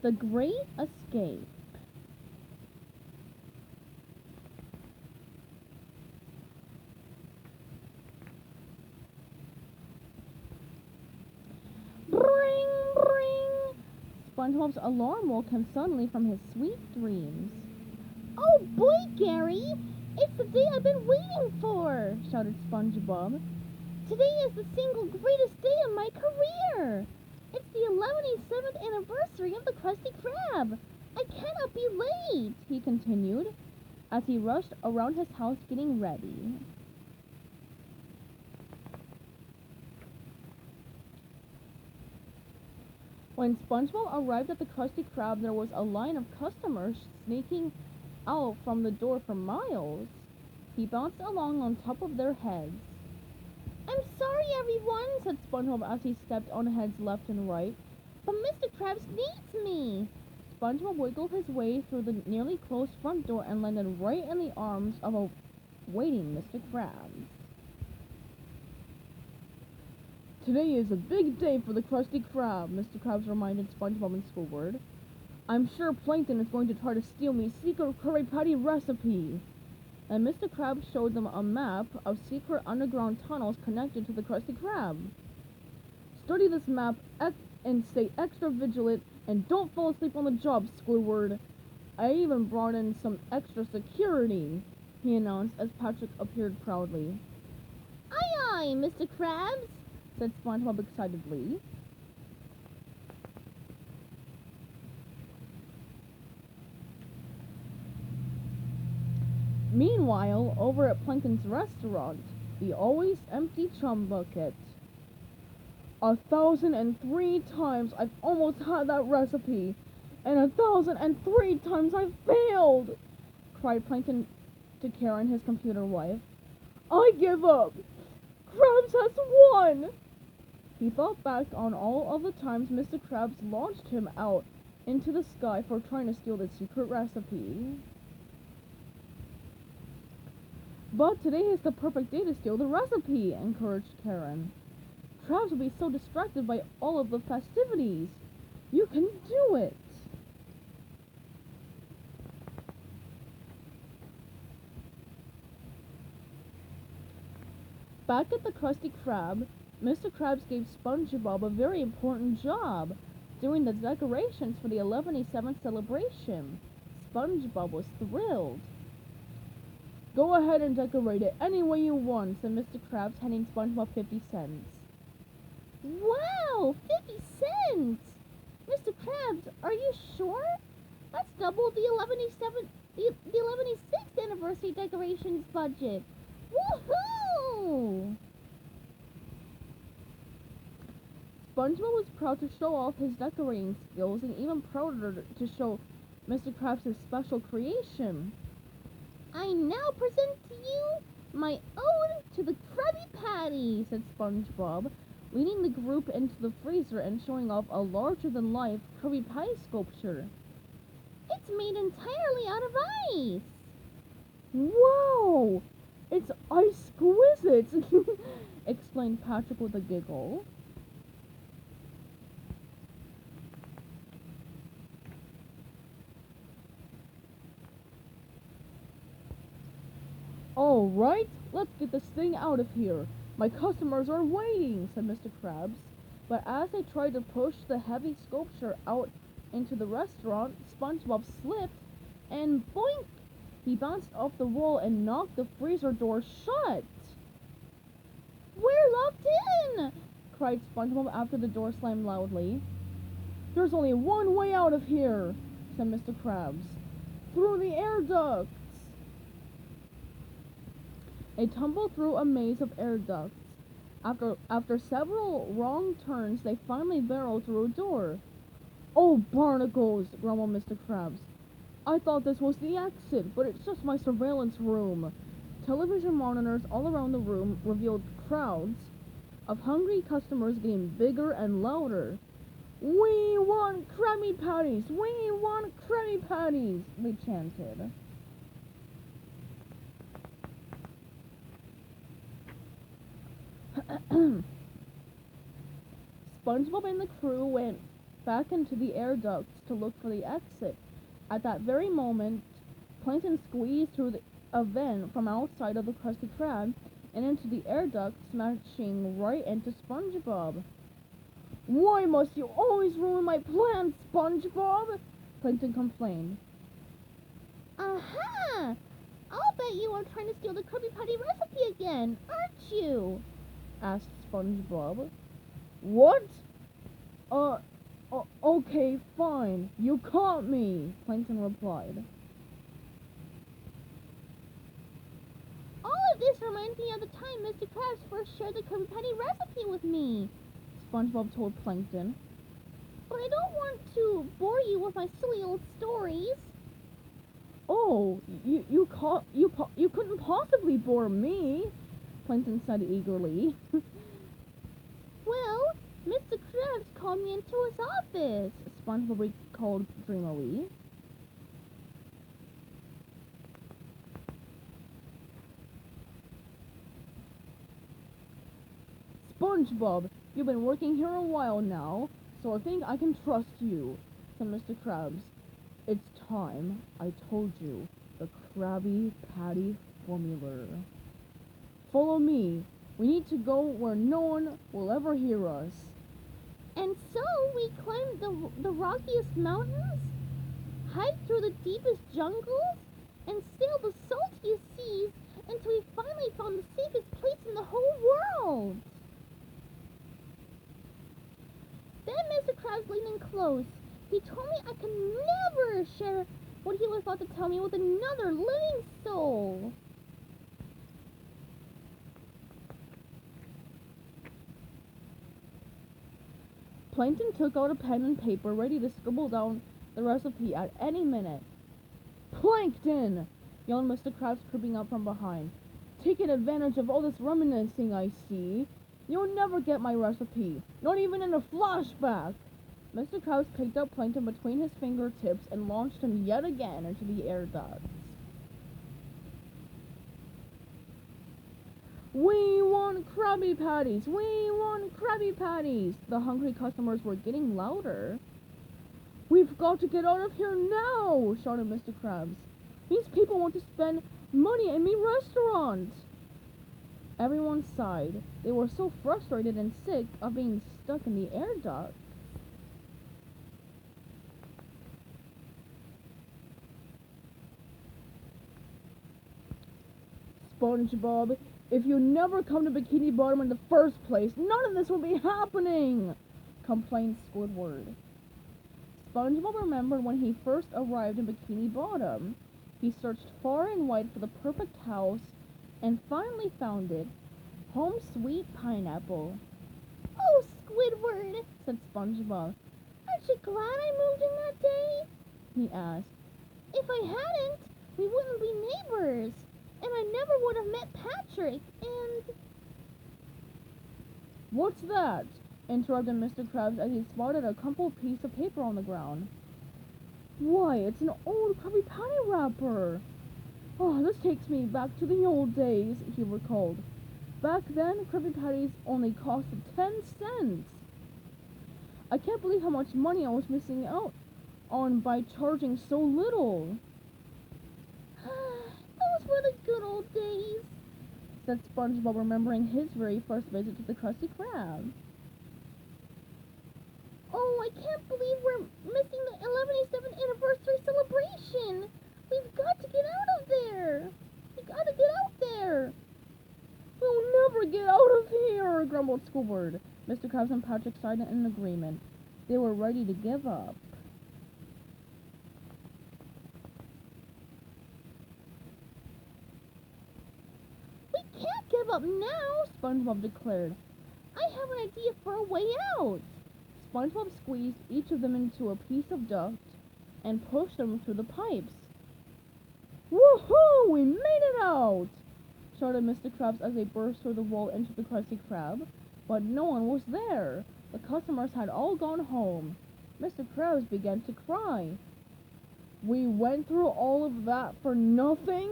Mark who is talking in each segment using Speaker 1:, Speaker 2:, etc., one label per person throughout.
Speaker 1: The Great Escape. Bring, bring! SpongeBob's alarm woke him suddenly from his sweet dreams. Oh boy, Gary! It's the day I've been waiting for! Shouted SpongeBob. Today is the single greatest day of my career! It's the 117th anniversary of the Krusty Krab! I cannot be late! He continued, as he rushed around his house getting ready. When SpongeBob arrived at the Krusty Krab, there was a line of customers sneaking out from the door for miles. He bounced along on top of their heads. I'm sorry, everyone, said SpongeBob as he stepped on heads left and right, but Mr. Krabs needs me. SpongeBob wiggled his way through the nearly closed front door and landed right in the arms of a waiting Mr. Krabs. Today is a big day for the Krusty Krab, Mr. Krabs reminded SpongeBob in school word. I'm sure Plankton is going to try to steal me secret Krabby Patty recipe. And Mr. Krabs showed them a map of secret underground tunnels connected to the Krusty Krab. Study this map and stay extra vigilant and don't fall asleep on the job, Squidward. I even brought in some extra security, he announced as Patrick appeared proudly. Aye aye, Mr. Krabs, said SpongeBob excitedly. Meanwhile, over at Plankton's restaurant, the always empty chum bucket. 1,003 times I've almost had that recipe, and 1,003 times I've failed, cried Plankton to Karen, his computer wife. I give up! Krabs has won! He thought back on all of the times Mr. Krabs launched him out into the sky for trying to steal the secret recipe. But today is the perfect day to steal the recipe, encouraged Karen. Krabs will be so distracted by all of the festivities. You can do it! Back at the Krusty Krab, Mr. Krabs gave SpongeBob a very important job, doing the decorations for the 117th celebration. SpongeBob was thrilled. Go ahead and decorate it any way you want, said Mr. Krabs, handing SpongeBob 50 cents. Wow, 50 cents! Mr. Krabs, are you sure? That's double the 116th anniversary decorations budget. Woohoo! SpongeBob was proud to show off his decorating skills and even prouder to show Mr. Krabs his special creation. I now present to you my ode to the Krabby Patty, said SpongeBob, leading the group into the freezer and showing off a larger-than-life Krabby Patty sculpture. It's made entirely out of ice. Wow! It's exquisite, explained Patrick with a giggle. All right, let's get this thing out of here. My customers are waiting, said Mr. Krabs. But as they tried to push the heavy sculpture out into the restaurant, SpongeBob slipped and boink! He bounced off the wall and knocked the freezer door shut. We're locked in! Cried SpongeBob after the door slammed loudly. There's only one way out of here, said Mr. Krabs. Through the air ducts. They tumbled through a maze of air ducts. After several wrong turns, they finally barreled through a door. Oh, barnacles, grumbled Mr. Krabs. I thought this was the exit, but it's just my surveillance room. Television monitors all around the room revealed crowds of hungry customers getting bigger and louder. We want Krabby Patties! We want Krabby Patties! They chanted. SpongeBob and the crew went back into the air ducts to look for the exit. At that very moment, Plankton squeezed through a vent from outside of the Krusty Krab and into the air duct, smashing right into SpongeBob. "Why must you always ruin my plans, SpongeBob?" Plankton complained.
Speaker 2: Aha! I'll bet you are trying to steal the Krabby Patty recipe again, aren't you?
Speaker 1: Asked SpongeBob. "What? Okay, fine. You caught me," Plankton replied.
Speaker 2: All of this reminds me of the time Mr. Krabs first shared the Krabby Patty recipe with me,
Speaker 1: SpongeBob told Plankton.
Speaker 2: "But I don't want to bore you with my silly old stories."
Speaker 1: "Oh, you couldn't possibly bore me," Plankton said eagerly.
Speaker 2: "Well, Mr. Krabs called me into his office,"
Speaker 1: SpongeBob recalled dreamily. "SpongeBob, you've been working here a while now, so I think I can trust you," said Mr. Krabs. "It's time I told you the Krabby Patty formula. Follow me. We need to go where no one will ever hear us."
Speaker 2: And so we climbed the rockiest mountains, hiked through the deepest jungles, and sailed the saltiest seas until we finally found the safest place in the whole world. Then Mr. Krabs leaned in close. He told me I could never share what he was about to tell me with another living soul.
Speaker 1: Plankton took out a pen and paper, ready to scribble down the recipe at any minute. "Plankton!" yelled Mr. Krabs, creeping up from behind. "Taking advantage of all this reminiscing I see. You'll never get my recipe, not even in a flashback." Mr. Krabs picked up Plankton between his fingertips and launched him yet again into the air ducts. "We want Krabby Patties! We want Krabby Patties!" The hungry customers were getting louder. "We've got to get out of here now!" shouted Mr. Krabs. "These people want to spend money at me restaurant!" Everyone sighed. They were so frustrated and sick of being stuck in the air duct. "SpongeBob, if you never come to Bikini Bottom in the first place, none of this will be happening!" complained Squidward. SpongeBob remembered when he first arrived in Bikini Bottom. He searched far and wide for the perfect house and finally found it. Home Sweet Pineapple.
Speaker 2: "Oh, Squidward," said SpongeBob, "aren't you glad I moved in that day?"
Speaker 1: he asked.
Speaker 2: "If I hadn't, we wouldn't be neighbors, and I never would have met Patrick, and—"
Speaker 1: "What's that?" interrupted Mr. Krabs as he spotted a crumpled piece of paper on the ground. "Why, it's an old Krabby Patty wrapper! Oh, this takes me back to the old days," he recalled. "Back then, Krabby Patties only costed 10 cents. I can't believe how much money I was missing out on by charging so little."
Speaker 2: "Those were the good old days,"
Speaker 1: said SpongeBob, remembering his very first visit to the Krusty Krab.
Speaker 2: "Oh, I can't believe we're missing the 1187th anniversary celebration. We've got to get out of there. We got to get out there."
Speaker 1: "We'll never get out of here," grumbled Squidward. Mr. Krabs and Patrick sighed in agreement. They were ready to give up.
Speaker 2: "We can't give up now," SpongeBob declared. "I have an idea for a way out."
Speaker 1: SpongeBob squeezed each of them into a piece of duct and pushed them through the pipes. "Woohoo! We made it out!" shouted Mr. Krabs as they burst through the wall into the Krusty Krab. But no one was there. The customers had all gone home. Mr. Krabs began to cry. "We went through all of that for nothing?"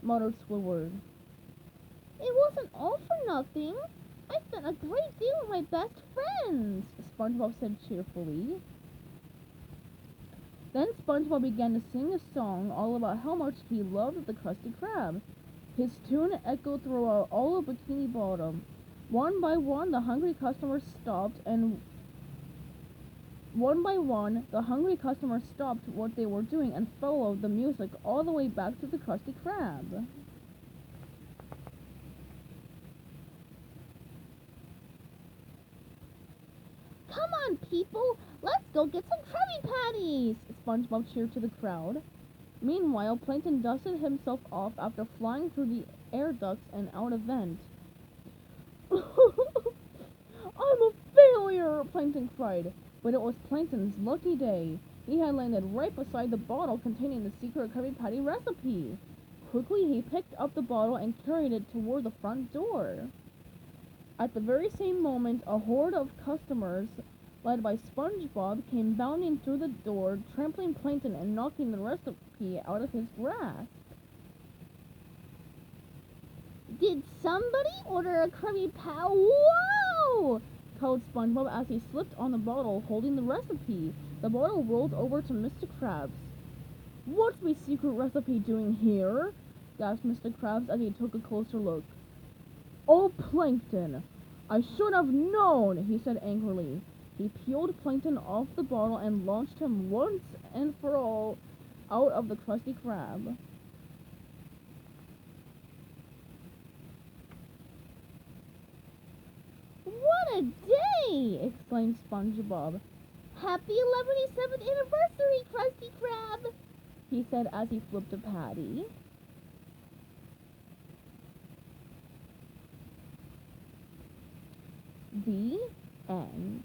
Speaker 1: muttered Squidward.
Speaker 2: "It wasn't all for nothing. I spent a great deal with my best friends,"
Speaker 1: SpongeBob said cheerfully. Then SpongeBob began to sing a song all about how much he loved the Krusty Krab. His tune echoed throughout all of Bikini Bottom. One by one, the hungry customers stopped what they were doing and followed the music all the way back to the Krusty Krab.
Speaker 2: Come on, people! Let's go get some Krabby Patties!
Speaker 1: SpongeBob cheered to the crowd. Meanwhile, Plankton dusted himself off after flying through the air ducts and out a vent. I'm a failure! Plankton cried. But it was Plankton's lucky day. He had landed right beside the bottle containing the secret Krabby Patty recipe. Quickly, he picked up the bottle and carried it toward the front door. At the very same moment, a horde of customers, led by SpongeBob, came bounding through the door, trampling Plankton and knocking the recipe out of his grasp.
Speaker 2: Did somebody order a Krabby Patty? Whoa!
Speaker 1: Called SpongeBob as he slipped on the bottle holding the recipe. The bottle rolled over to Mr. Krabs. "What's my secret recipe doing here?" gasped Mr. Krabs as he took a closer look. "Oh, Plankton! I should have known," he said angrily. He peeled Plankton off the bottle and launched him once and for all out of the Krusty Krab.
Speaker 2: What a day! Exclaimed SpongeBob. Happy 117th anniversary, Krusty Krab!
Speaker 1: He said as he flipped a patty. The end.